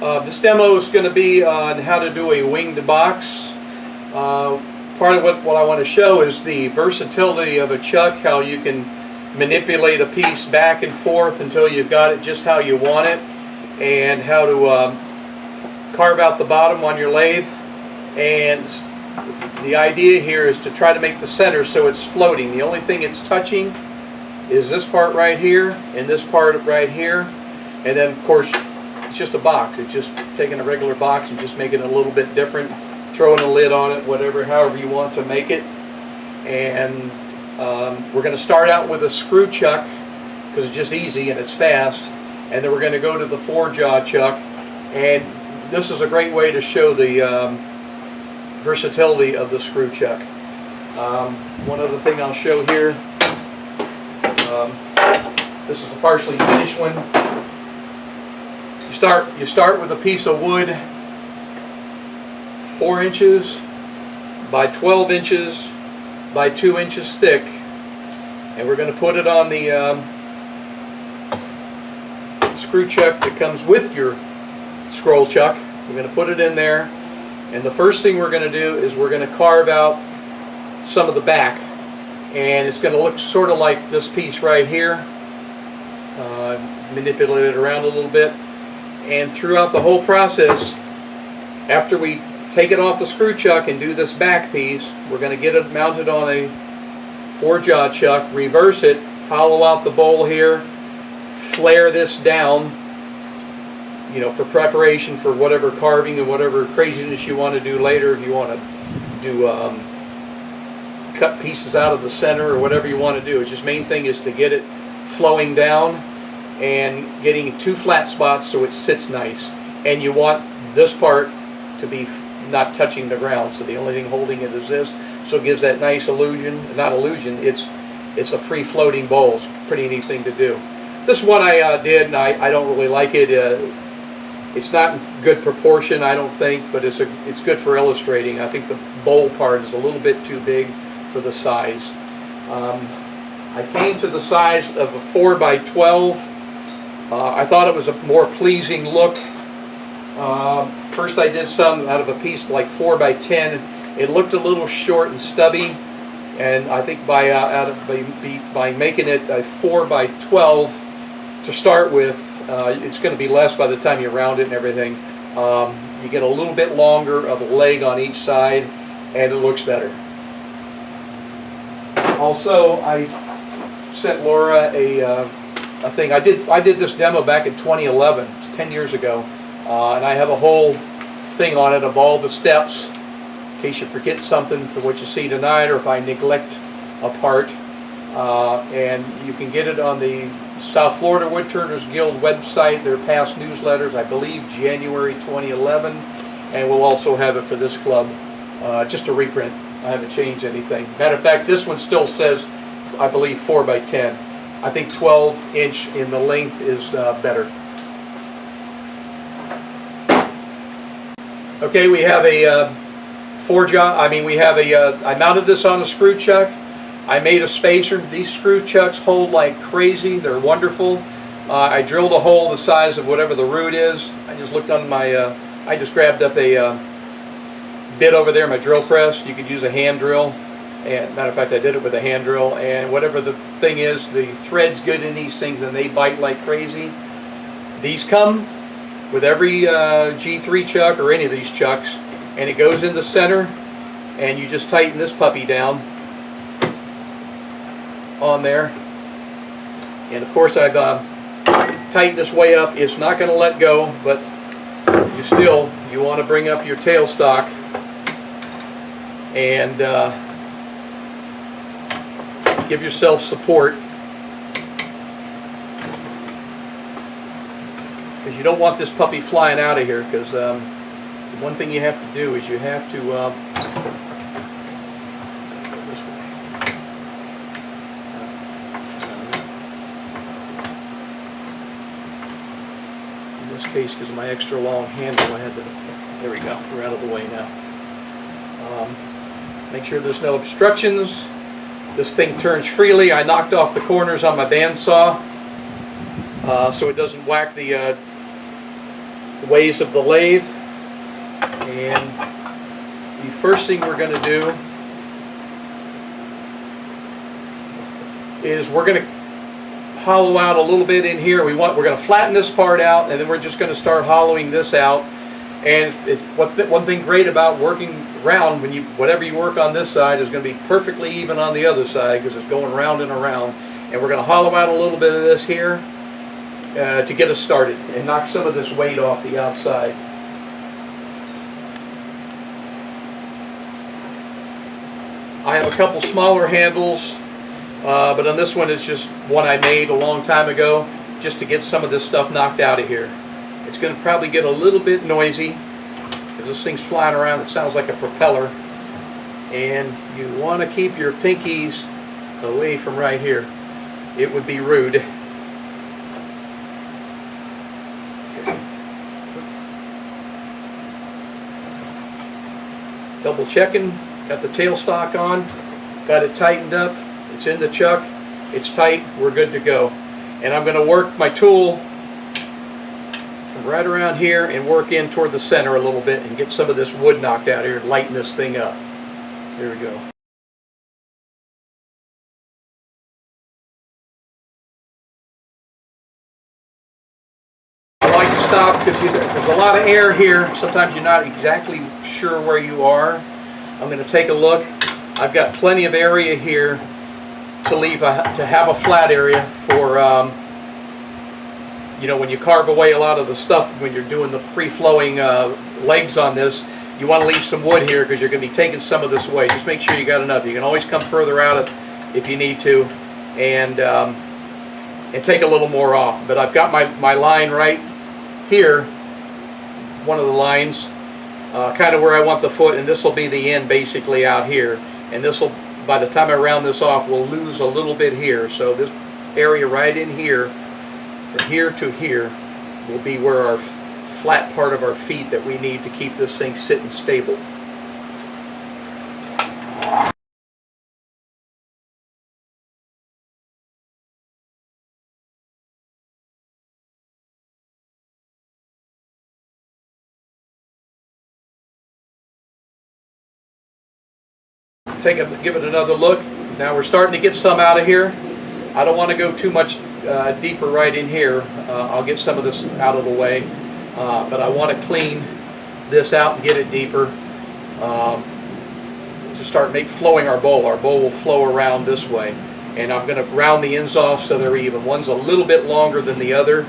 This demo is going to be on how to do a winged box. Part of what I want to show is the versatility of a chuck, how you can manipulate a piece back and forth until you've got it just how you want it, and how to carve out the bottom on your lathe. And the idea here is to try to make the center so it's floating. The only thing it's touching is this part right here and this part right here, and then of course it's just a box. It's just taking a regular box and just making it a little bit different, throwing a lid on it, whatever, however you want to make it. And we're going to start out with a screw chuck because it's just easy and it's fast, and then we're going to go to the 4-jaw chuck. And this is a great way to show the versatility of the screw chuck. One other thing I'll show here, this is a partially finished one. You start with a piece of wood 4 inches by 12 inches by 2 inches thick, and we're going to put it on the screw chuck that comes with your scroll chuck. We're going to put it in there, and the first thing we're going to do is we're going to carve out some of the back, and it's going to look sort of like this piece right here. Manipulate it around a little bit, and throughout the whole process, after we take it off the screw chuck and do this back piece, we're going to get it mounted on a 4-jaw chuck, reverse it, hollow out the bowl here, flare this down, you know, for preparation for whatever carving and whatever craziness you want to do later. If you want to do cut pieces out of the center or whatever you want to do, it's just main thing is to get it flowing down and getting 2 flat spots so it sits nice. And you want this part to be not touching the ground, so the only thing holding it is this, so it gives that nice illusion. Not illusion, it's a free floating bowl. It's a pretty neat thing to do. This is what I did, and I don't really like it. It's not in good proportion, I don't think, but it's good for illustrating. I think the bowl part is a little bit too big for the size. I came to the size of a 4 by 12. I thought it was a more pleasing look. First I did some out of a piece like 4 by 10. It looked a little short and stubby, and I think by making it a 4 by 12 to start with, it's going to be less by the time you round it and everything. You get a little bit longer of a leg on each side, and it looks better. Also, I sent Laura a thing. I did this demo back in 2011. It's 10 years ago, and I have a whole thing on it of all the steps in case you forget something for what you see tonight, or if I neglect a part. And you can get it on the South Florida Woodturners Guild website, their past newsletters, I believe January 2011, and we'll also have it for this club, just a reprint. I haven't changed anything. Matter of fact, this one still says, I believe, 4 by 10. I think 12 inch in the length is better. Okay, we have a 4-jaw. I mounted this on a screw chuck. I made a spacer. These screw chucks hold like crazy. They're wonderful. I drilled a hole the size of whatever the root is. I just looked on my, I just grabbed up a bit over there, my drill press. You could use a hand drill. And matter of fact, I did it with a hand drill. And whatever the thing is, the thread's good in these things, and they bite like crazy. These come with every G3 chuck or any of these chucks, and it goes in the center, and you just tighten this puppy down on there. And of course I've tightened this way up. It's not going to let go, but you want to bring up your tailstock and give yourself support, because you don't want this puppy flying out of here, because the one thing you have to do is you have to in this case, because of my extra long handle, I had to, there we go, we're out of the way now. Make sure there's no obstructions. This thing turns freely. I knocked off the corners on my bandsaw so it doesn't whack the ways of the lathe. And the first thing we're going to do is we're going to hollow out a little bit in here. We're going to flatten this part out, and then we're just going to start hollowing this out. And one thing great about working round, whatever you work on this side is going to be perfectly even on the other side, because it's going round and around. And we're going to hollow out a little bit of this here to get us started and knock some of this weight off the outside. I have a couple smaller handles, but on this one it's just one I made a long time ago, just to get some of this stuff knocked out of here. It's going to probably get a little bit noisy because this thing's flying around. It sounds like a propeller, and you want to keep your pinkies away from right here. It would be rude. Okay. Double checking. Got the tailstock on, got it tightened up, it's in the chuck, it's tight, we're good to go. And I'm going to work my tool from right around here and work in toward the center a little bit and get some of this wood knocked out here and lighten this thing up. Here we go. I like to stop because there's a lot of air here. Sometimes you're not exactly sure where you are. I'm going to take a look. I've got plenty of area here to have a flat area for when you carve away a lot of the stuff when you're doing the free-flowing legs on this. You want to leave some wood here because you're going to be taking some of this away. Just make sure you got enough. You can always come further out if you need to, and take a little more off. But I've got my line right here, one of the lines. Kind of where I want the foot, and this will be the end basically out here, and this will, by the time I round this off, we'll lose a little bit here. So this area right in here, from here to here, will be where our flat part of our feet that we need to keep this thing sitting stable. Give it another look. Now we're starting to get some out of here. I don't want to go too much deeper right in here. I'll get some of this out of the way, but I want to clean this out and get it deeper to start flowing our bowl. Our bowl will flow around this way, and I'm going to round the ends off so they're even. One's a little bit longer than the other.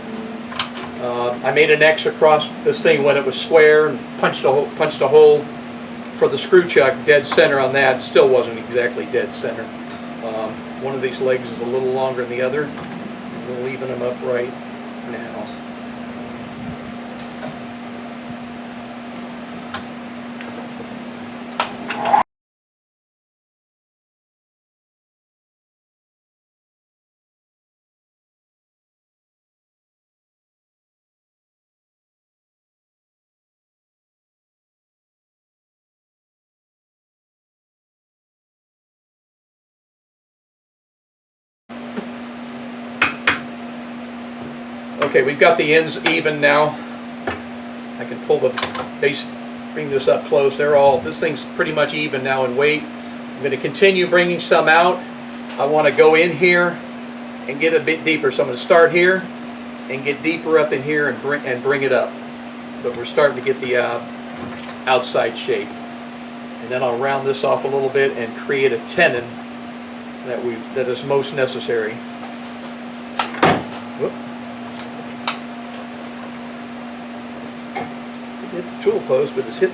I made an X across this thing when it was square and punched a hole for the screw chuck dead center on that. Still wasn't exactly dead center. One of these legs is a little longer than the other. We're leaving them up right now. Okay, we've got the ends even now. I can pull the base, bring this up close. This thing's pretty much even now in weight. I'm going to continue bringing some out. I want to go in here and get a bit deeper. So I'm going to start here and get deeper up in here and bring it up. But we're starting to get the outside shape. And then I'll round this off a little bit and create a tenon that is most necessary. Whoop. Hit the tool post, but it's hit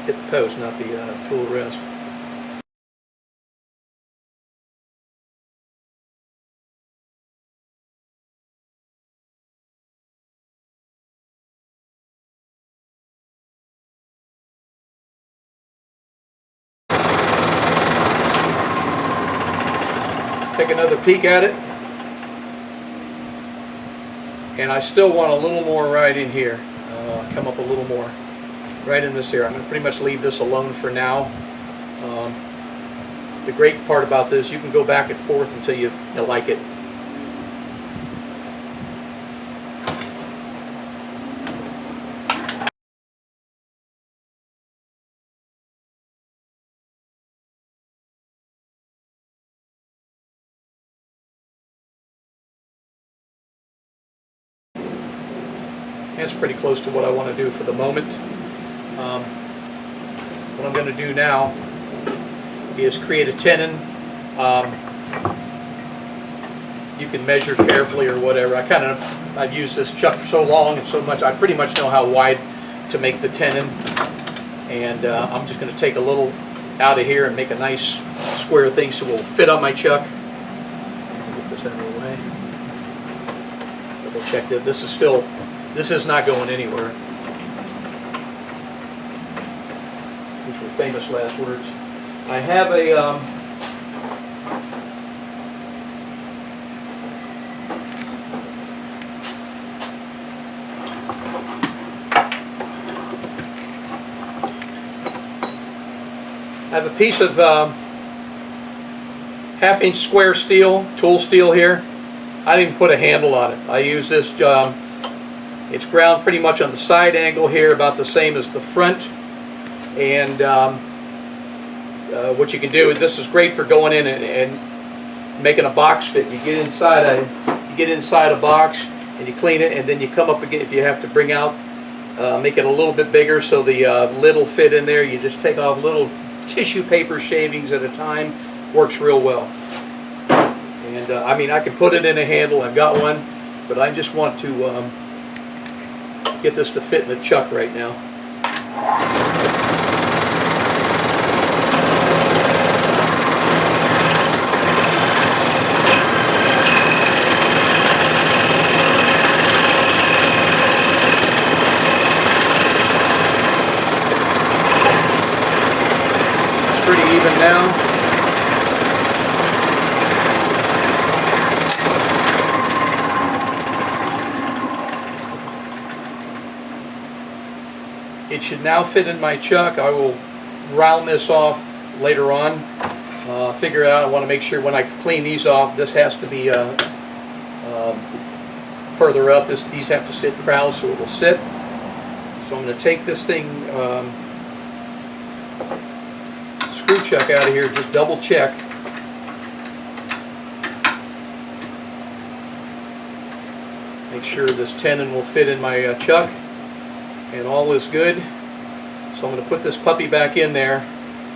the post, not the tool rest. Take another peek at it. And I still want a little more right in here. Come up a little more. Right in this area. I'm going to pretty much leave this alone for now. The great part about this, you can go back and forth until you like it. That's pretty close to what I want to do for the moment. What I'm going to do now is create a tenon. You can measure carefully or whatever. I've used this chuck for so long and so much, I pretty much know how wide to make the tenon. And I'm just going to take a little out of here and make a nice square thing so it will fit on my chuck. Get this out of the way. Double check that this is not going anywhere. These were famous last words. I have a piece of 1/2-inch square steel, tool steel here. I didn't put a handle on it. I use this, it's ground pretty much on the side angle here, about the same as the front. And what you can do, this is great for going in and making a box fit. You get inside a box and you clean it, and then you come up again if you have to bring out, make it a little bit bigger so the lid will fit in there. You just take off little tissue paper shavings at a time. Works real well. And I mean, I can put it in a handle. I've got one, but I just want to get this to fit in the chuck right now. Pretty even now. It should now fit in my chuck. I will round this off later on. Figure out, I want to make sure when I clean these off, this has to be further up. These have to sit proud so it will sit. So I'm going to take this thing, screw chuck out of here, just double check. Make sure this tenon will fit in my chuck, and all is good. So I'm going to put this puppy back in there,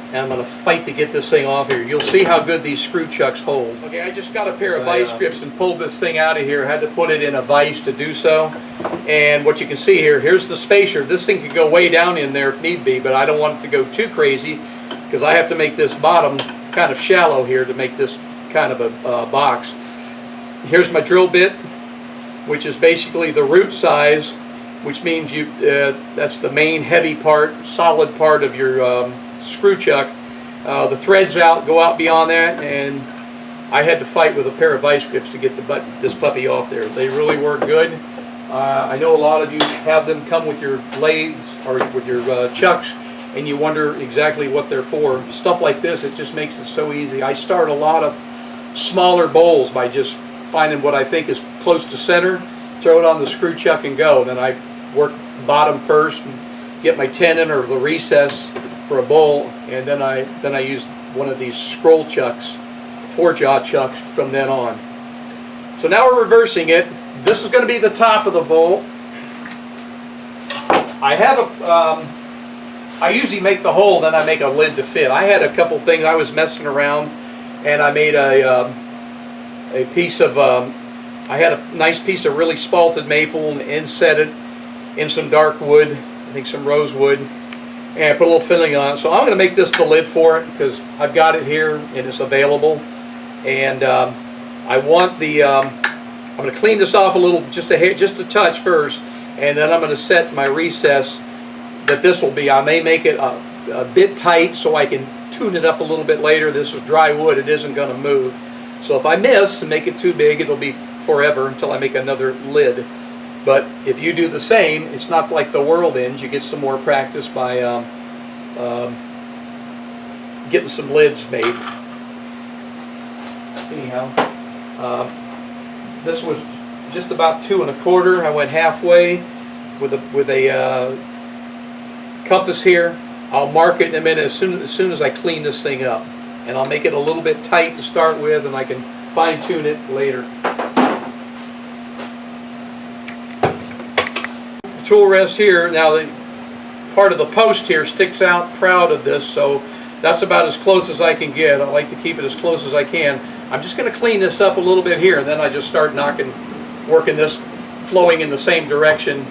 and I'm going to fight to get this thing off here. You'll see how good these screw chucks hold. Okay, I just got a pair of vice grips and pulled this thing out of here. I had to put it in a vise to do so. And what you can see here, here's the spacer. This thing could go way down in there if need be, but I don't want it to go too crazy, because I have to make this bottom kind of shallow here to make this kind of a box. Here's my drill bit, which is basically the root size, which means that's the main heavy part, solid part of your screw chuck. The threads go out beyond that, and I had to fight with a pair of vice grips to get this puppy off there. They really work good. I know a lot of you have them come with your lathes or with your chucks, and you wonder exactly what they're for. Stuff like this, it just makes it so easy. I start a lot of smaller bowls by just finding what I think is close to center, throw it on the screw chuck and go. Then I work bottom first and get my tenon or the recess for a bowl, and then I use one of these scroll chucks, 4-jaw chucks from then on. So now we're reversing it. This is going to be the top of the bowl. I have I usually make the hole, then I make a lid to fit. I had a couple things I was messing around, and I made a piece of I had a nice piece of really spalted maple and inset it in some dark wood, I think some rosewood, and I put a little filling on it. So I'm going to make this the lid for it because I've got it here and it's available. And I want the I'm going to clean this off a little, just a touch first, and then I'm going to set my recess that this will be. I may make it a bit tight so I can tune it up a little bit later. This is dry wood, it isn't going to move. So if I miss and make it too big, it'll be forever until I make another lid. But if you do the same, it's not like the world ends. You get some more practice by getting some lids made. Anyhow, this was just about 2 1/4. I went halfway with a compass here. I'll mark it in a minute as soon as I clean this thing up, and I'll make it a little bit tight to start with, and I can fine tune it later. tool rest here. Now the part of the post here sticks out proud of this, so that's about as close as I can get. I like to keep it as close as I can. I'm just going to clean this up a little bit here, and then I just start working this, flowing in the same direction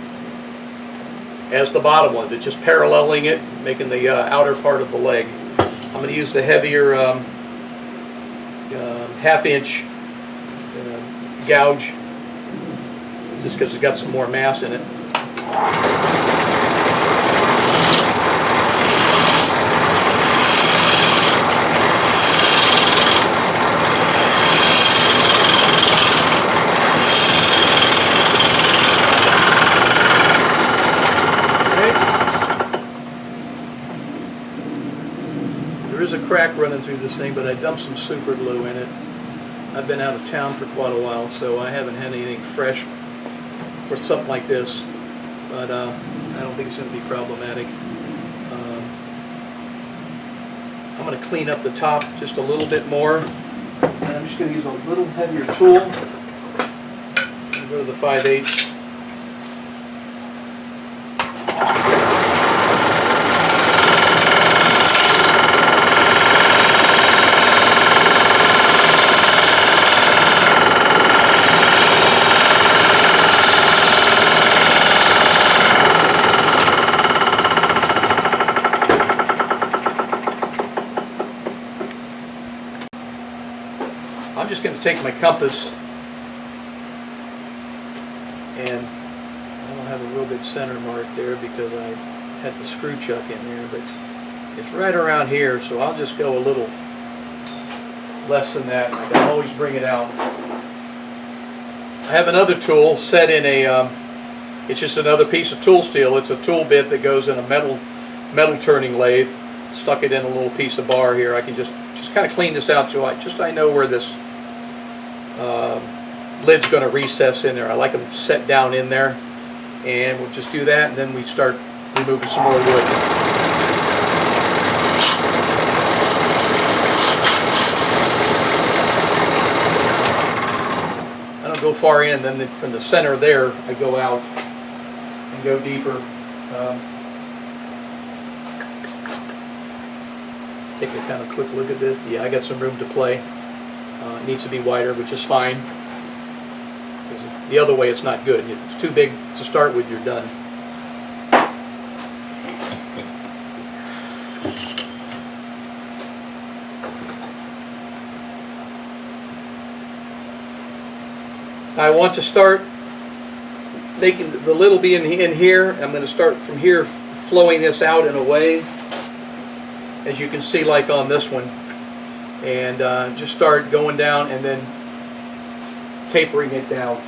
as the bottom was. It's just paralleling it, making the outer part of the leg. I'm going to use the heavier half-inch gouge, just because it's got some more mass in it. There is a crack running through this thing, but I dumped some super glue in it. I've been out of town for quite a while, so I haven't had anything fresh for something like this, but I don't think it's going to be problematic. I'm going to clean up the top just a little bit more, and I'm just going to use a little heavier tool. I'll go to the 5/8. I'm just going to take my compass, and I don't have a real good center mark there because I had the screw chuck in there, but it's right around here, so I'll just go a little less than that. I can always bring it out. I have another tool set in a, it's just another piece of tool steel. It's a tool bit that goes in a metal turning lathe. Stuck it in a little piece of bar here. I can just kind of clean this out so I know where this lid's going to recess in there. I like them set down in there, and we'll just do that, and then we start removing some more wood. I don't go far in, then from the center there I go out and go deeper. Take a kind of quick look at this. Yeah, I got some room to play. It needs to be wider, which is fine. The other way it's not good. If it's too big to start with, you're done. I want to start making the lid will be in here. I'm going to start from here, flowing this out in a way, as you can see, like on this one, and just start going down and then tapering it down.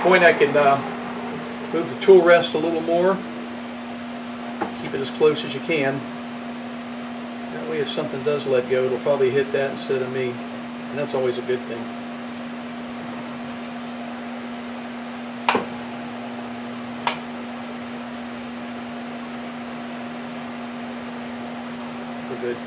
Point I can move the tool rest a little more, keep it as close as you can. That way if something does let go, it'll probably hit that instead of me, and that's always a good thing. We're good.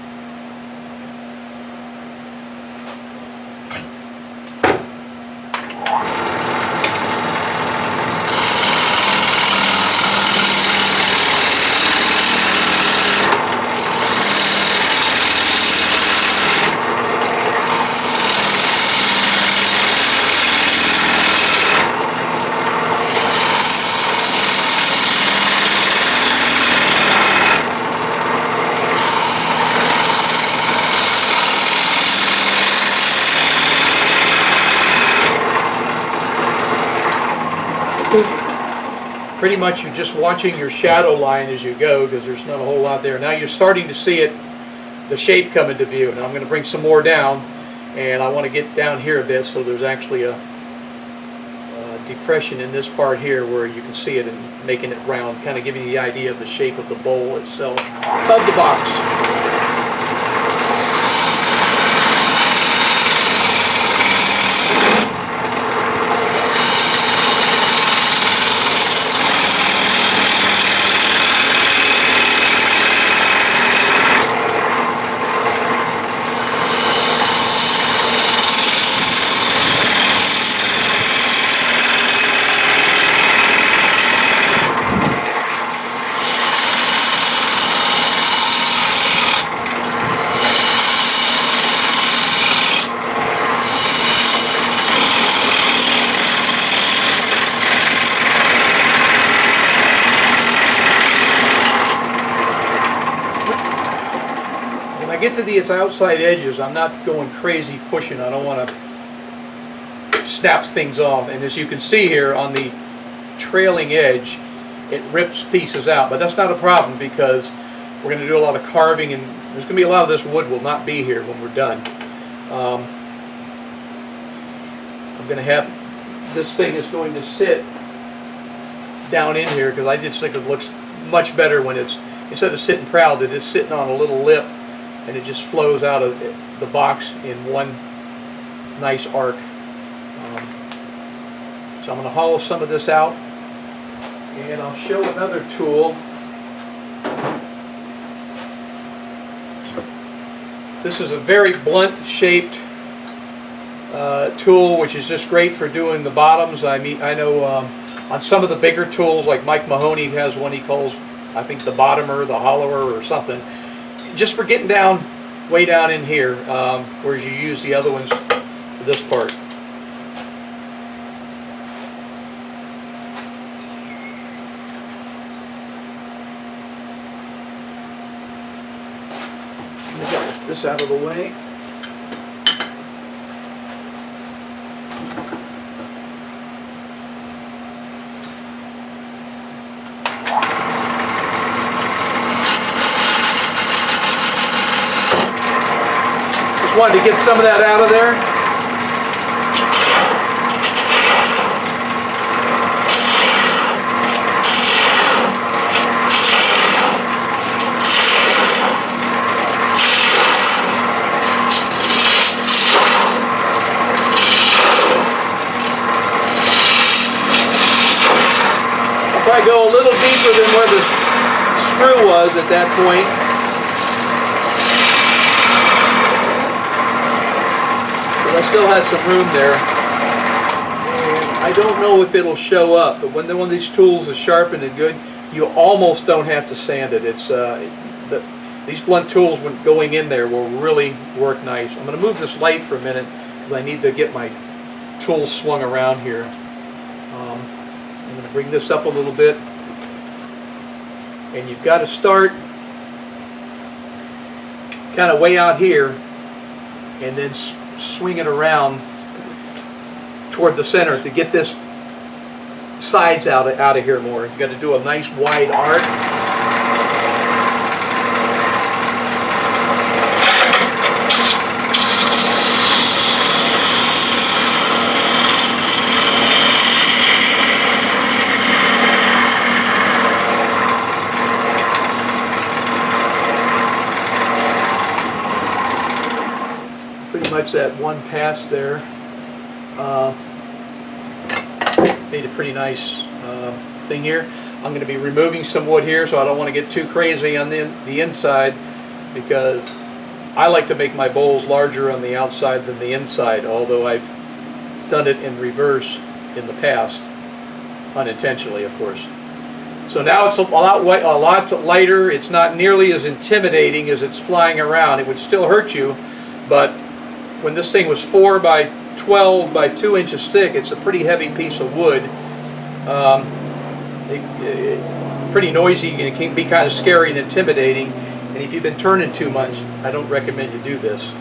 Pretty much you're just watching your shadow line as you go, because there's not a whole lot there. Now you're starting to see it, the shape come into view. Now I'm going to bring some more down, and I want to get down here a bit so there's actually a depression in this part here where you can see it and making it round, kind of giving you the idea of the shape of the bowl itself of the box. Get to these outside edges, I'm not going crazy pushing. I don't want to snap things off, and as you can see here on the trailing edge, it rips pieces out, but that's not a problem because we're going to do a lot of carving, and there's going to be a lot of this wood will not be here when we're done. I'm going to have this thing is going to sit down in here because I just think it looks much better when it's, instead of sitting proud, that it's sitting on a little lip and it just flows out of the box in one nice arc. So I'm going to hollow some of this out, and I'll show another tool. This is a very blunt shaped tool, which is just great for doing the bottoms. I mean, I know on some of the bigger tools, like Mike Mahoney has one he calls, I think, the bottomer, the hollower, or something, just for getting down, way down in here, whereas you use the other ones for this part. Let me get this out of the way. Wanted to get some of that out of there. I'll probably go a little deeper than where the screw was at that point. I still had some room there, and I don't know if it'll show up, but when one of these tools is sharpened and good, you almost don't have to sand it. It's these blunt tools, when going in there, will really work nice. I'm going to move this light for a minute because I need to get my tools swung around here. I'm going to bring this up a little bit, and you've got to start kind of way out here and then swing it around toward the center to get this sides out of here more. You've got to do a nice wide arc. Much that one pass there made a pretty nice thing here. I'm going to be removing some wood here, so I don't want to get too crazy on the inside, because I like to make my bowls larger on the outside than the inside, although I've done it in reverse in the past, unintentionally, of course. So now it's a lot lighter. It's not nearly as intimidating as it's flying around. It would still hurt you, but when this thing was 4 by 12 by 2 inches thick, it's a pretty heavy piece of wood. Pretty noisy, and it can be kind of scary and intimidating. And if you've been turning too much, I don't recommend you do this.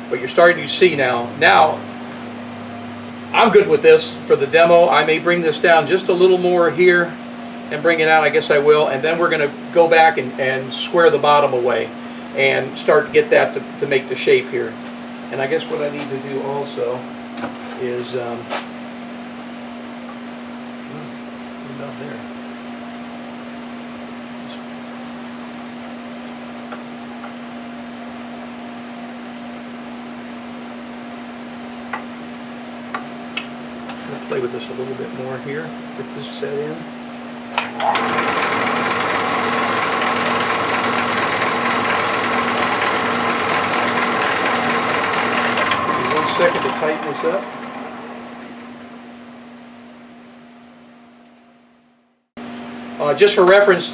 But you're starting to see now I'm good with this for the demo. I may bring this down just a little more here and bring it out. I guess I will. And then we're going to go back and square the bottom away and start to get that to make the shape here. And I guess what I need to do also is about there. Play with this a little bit more here. Get this set in. 1 second to tighten this up. Just for reference,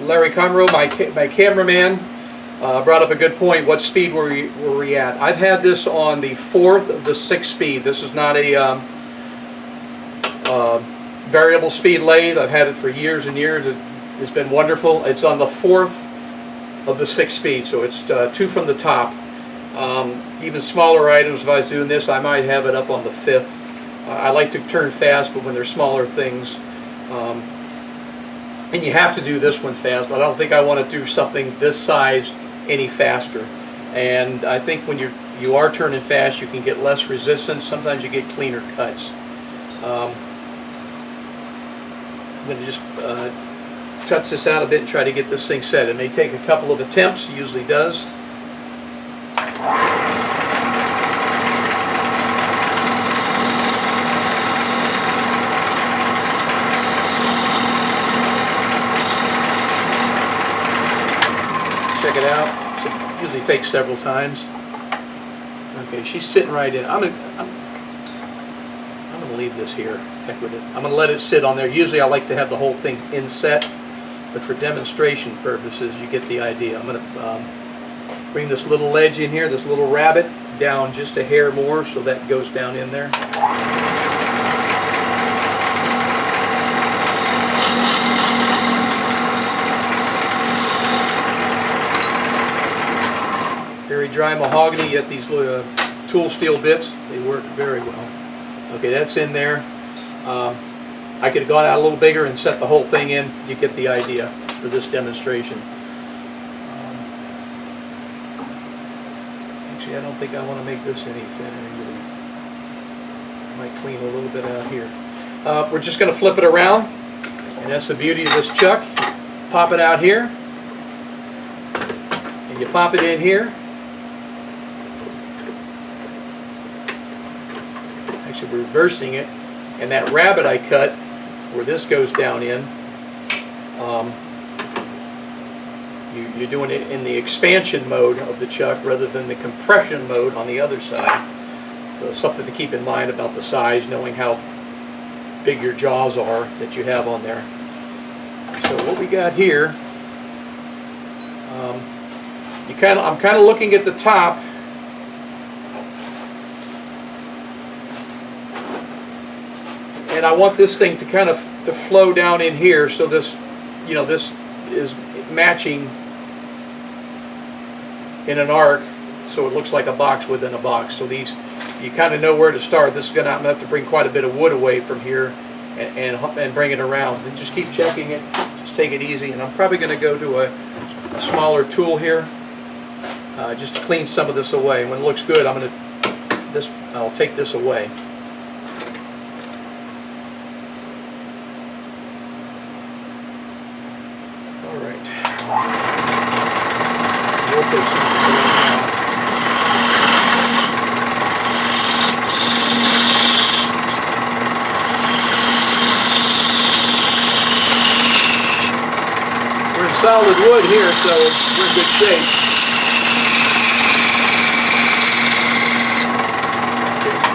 Larry Conroe, my cameraman, brought up a good point. What speed were we at? I've had this on the 4th of the 6th speed. This is not a variable speed lathe. I've had it for years and years. It's been wonderful. It's on the 4th of the 6th speed, so it's 2 from the top. Even smaller items, if I was doing this, I might have it up on the 5th. I like to turn fast, but when they're smaller things, and you have to do this one fast, but I don't think I want to do something this size any faster. And I think when you are turning fast, you can get less resistance. Sometimes you get cleaner cuts. I'm going to just touch this out a bit and try to get this thing set. It may take a couple of attempts, it usually does. Check it out. So it usually takes several times. Okay, she's sitting right in. I'm gonna leave this here. Heck with it. I'm gonna let it sit on there. Usually I like to have the whole thing inset, but for demonstration purposes, you get the idea. I'm gonna bring this little ledge in here, this little rabbet, down just a hair more, so that goes down in there. Very dry mahogany, yet these little tool steel bits, they work very well. Okay, that's in there. I could have gone out a little bigger and set the whole thing in. You get the idea for this demonstration. Actually, I don't think I want to make this any thinner. I might clean a little bit out here. We're just going to flip it around, and that's the beauty of this chuck. Pop it out here, and you pop it in here. Actually, reversing it, and that rabbet I cut, where this goes down in, you're doing it in the expansion mode of the chuck rather than the compression mode on the other side. So something to keep in mind about the size, knowing how big your jaws are that you have on there. So what we got here, I'm kind of looking at the top. And I want this thing to kind of flow down in here, so this, this is matching in an arc, so it looks like a box within a box. So these, you kind of know where to start. This is I'm gonna have to bring quite a bit of wood away from here and bring it around. And just keep checking it. Just take it easy. And I'm probably going to go to a smaller tool here, just to clean some of this away. When it looks good, I'll take this away. We'll take some. We're in solid wood here, so we're in good shape.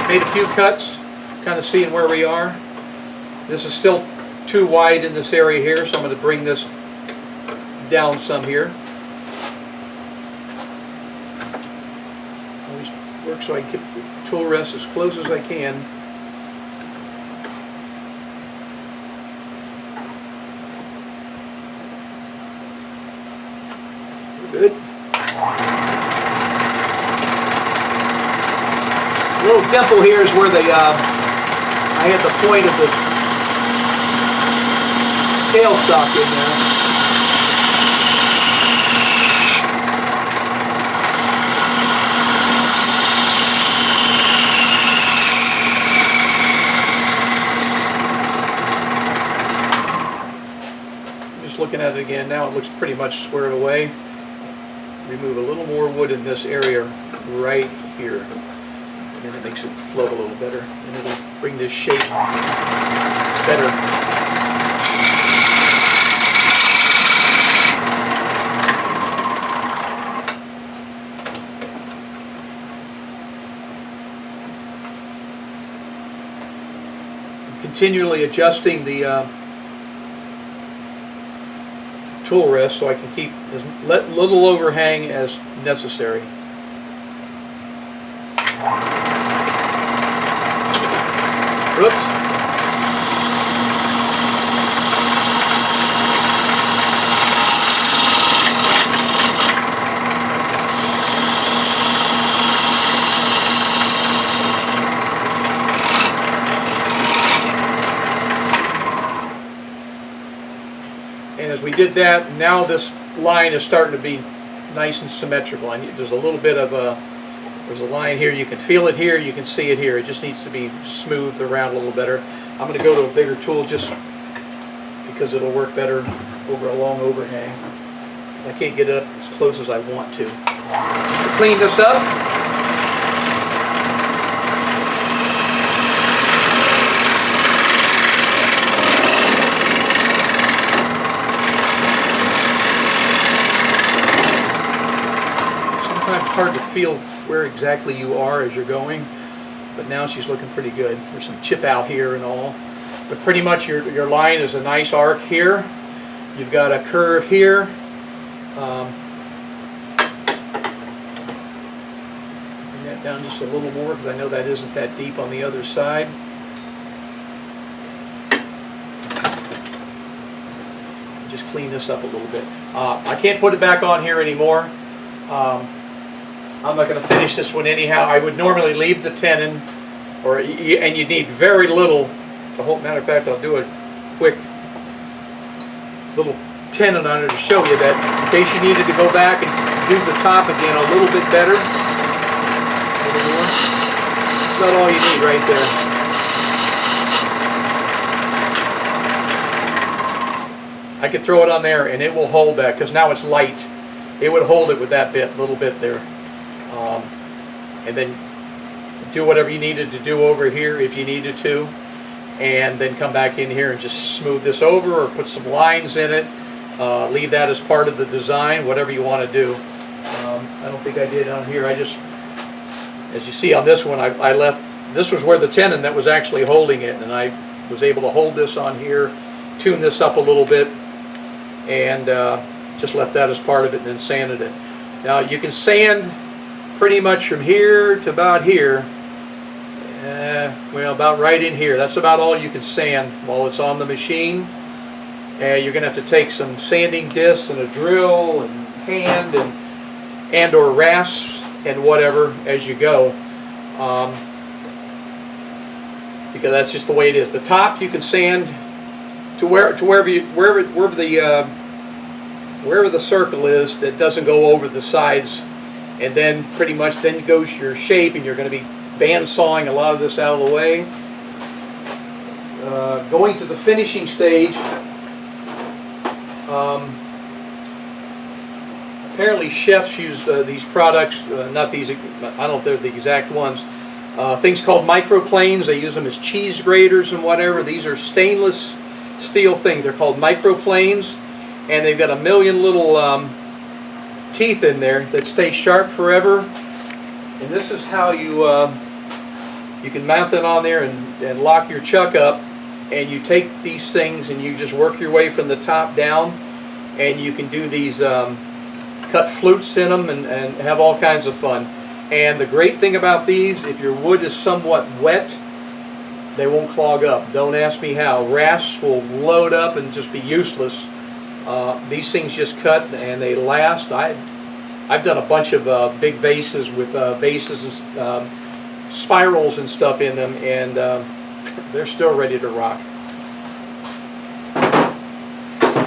Made a few cuts, kind of seeing where we are. This is still too wide in this area here, so I'm going to bring this down some here. Always work so I keep the tool rest as close as I can. We're good. A little dimple here is where the I had the point of the tailstock in there. Looking at it again now, it looks pretty much squared away. Remove a little more wood in this area right here, and then it makes it float a little better, and it'll bring this shape better. I'm continually adjusting the tool rest so I can keep as little overhang as necessary. Oops. And as we did that, now this line is starting to be nice and symmetrical. There's a little bit of there's a line here. You can feel it here. You can see it here. It just needs to be smoothed around a little better. I'm going to go to a bigger tool just because it'll work better over a long overhang. I can't get it up as close as I want to. Just to clean this up. Sometimes hard to feel where exactly you are as you're going, but now she's looking pretty good. There's some chip out here and all, but pretty much your line is a nice arc here. You've got a curve here. Bring that down just a little more because I know that isn't that deep on the other side. Just clean this up a little bit. I can't put it back on here anymore. I'm not going to finish this one anyhow. I would normally leave the tenon, and you need very little to hold. Matter of fact, I'll do a quick little tenon on it to show you that in case you needed to go back and do the top again a little bit better. A little more. That's about all you need right there. I could throw it on there and it will hold that because now it's light. It would hold it with that little bit there. And then do whatever you needed to do over here if you needed to, and then come back in here and just smooth this over or put some lines in it. Leave that as part of the design, whatever you want to do. I don't think I did on here. I just, as you see on this one, I left, this was where the tenon that was actually holding it, and I was able to hold this on here, tune this up a little bit, and just left that as part of it and then sanded it. Now you can sand pretty much from here to about here, well, about right in here. That's about all you can sand while it's on the machine. You're going to have to take some sanding discs and a drill and hand and or rasps and whatever as you go, because that's just the way it is. The top you can sand to wherever the circle is that doesn't go over the sides. And then pretty much then goes your shape, and you're going to be bandsawing a lot of this out of the way. Going to the finishing stage, apparently chefs use these products, not these, I don't know if they're the exact ones, things called microplanes. They use them as cheese graters and whatever. These are stainless steel things. They're called microplanes, and they've got a million little teeth in there that stay sharp forever. And this is how you can mount it on there and lock your chuck up, and you take these things and you just work your way from the top down, and you can do these cut flutes in them and have all kinds of fun. And the great thing about these, if your wood is somewhat wet, they won't clog up. Don't ask me how. Rasps will load up and just be useless. These things just cut and they last. I've done a bunch of big vases with vases and spirals and stuff in them, and they're still ready to rock.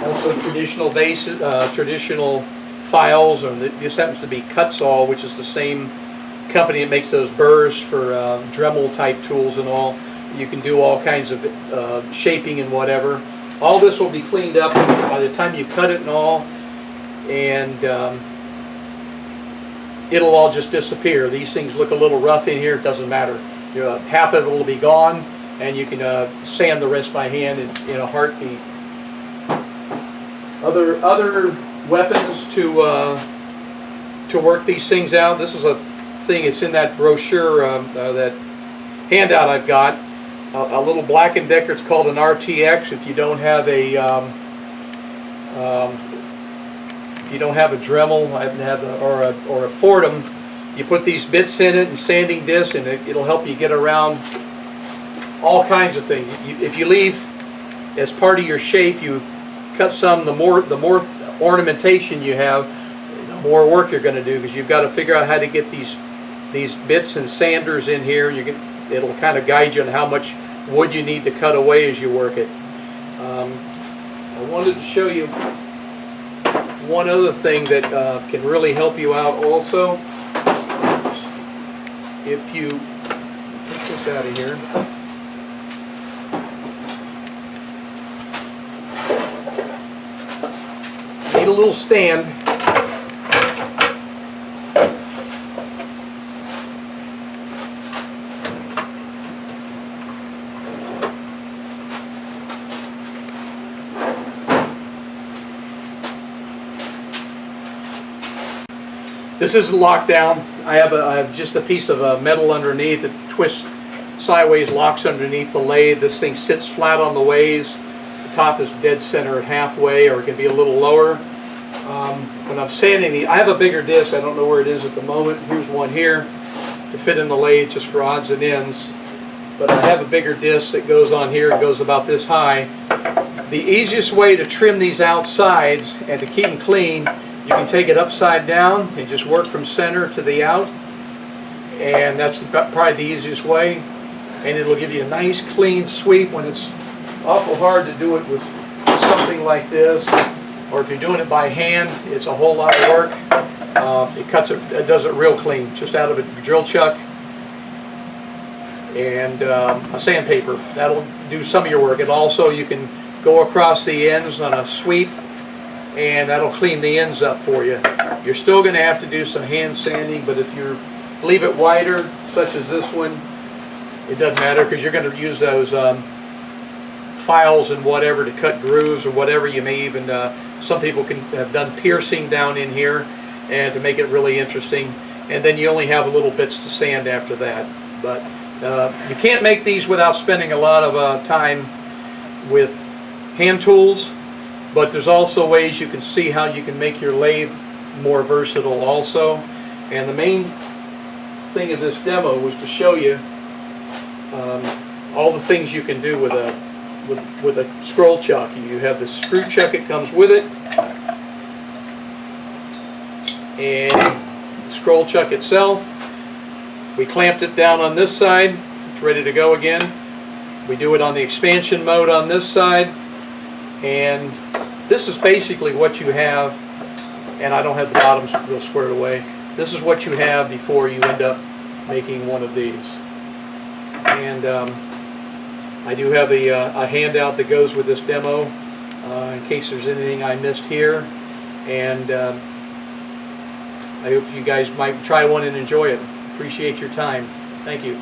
Also traditional vases, traditional files, or this happens to be Cutsall, which is the same company that makes those burrs for Dremel type tools and all. You can do all kinds of shaping and whatever. All this will be cleaned up by the time you cut it and all, and it'll all just disappear. These things look a little rough in here, it doesn't matter. Half of it will be gone, and you can sand the rest by hand in a heartbeat. Other weapons to work these things out. This is a thing. It's in that brochure, that handout I've got. A little Black & Decker. It's called an RTX. If you don't have a Dremel or a Fordham, you put these bits in it and sanding discs, and it'll help you get around all kinds of things. If you leave as part of your shape, you cut some, the more ornamentation you have, the more work you're going to do, because you've got to figure out how to get these bits and sanders in here. It'll kind of guide you on how much wood you need to cut away as you work it. I wanted to show you one other thing that can really help you out also. If you take this out of here. Need a little stand. This isn't locked down. I have just a piece of metal underneath. It twists sideways, locks underneath the lathe. This thing sits flat on the ways. The top is dead center halfway, or it can be a little lower. When I'm sanding these, I have a bigger disc. I don't know where it is at the moment. Here's one here to fit in the lathe just for odds and ends. But I have a bigger disc that goes on here. It goes about this high. The easiest way to trim these outsides and to keep them clean, you can take it upside down and just work from center to the out, and that's probably the easiest way, and it'll give you a nice clean sweep. When it's awful hard to do it with something like this, or if you're doing it by hand, it's a whole lot of work. It does it real clean, just out of a drill chuck and a sandpaper. That'll do some of your work. And also you can go across the ends on a sweep, and that'll clean the ends up for you. You're still going to have to do some hand sanding, but if you leave it wider, such as this one, it doesn't matter, because you're going to use those files and whatever to cut grooves or whatever. You may even, some people can have done piercing down in here and to make it really interesting, and then you only have little bits to sand after that. But you can't make these without spending a lot of time with hand tools. But there's also ways you can see how you can make your lathe more versatile also. And the main thing of this demo was to show you all the things you can do with a scroll chuck. You have the screw chuck that comes with it, and the scroll chuck itself. We clamped it down on this side. It's ready to go again. We do it on the expansion mode on this side, and this is basically what you have, and I don't have the bottoms real squared away. This is what you have before you end up making one of these. And I do have a handout that goes with this demo in case there's anything I missed here. And I hope you guys might try one and enjoy it. Appreciate your time. Thank you.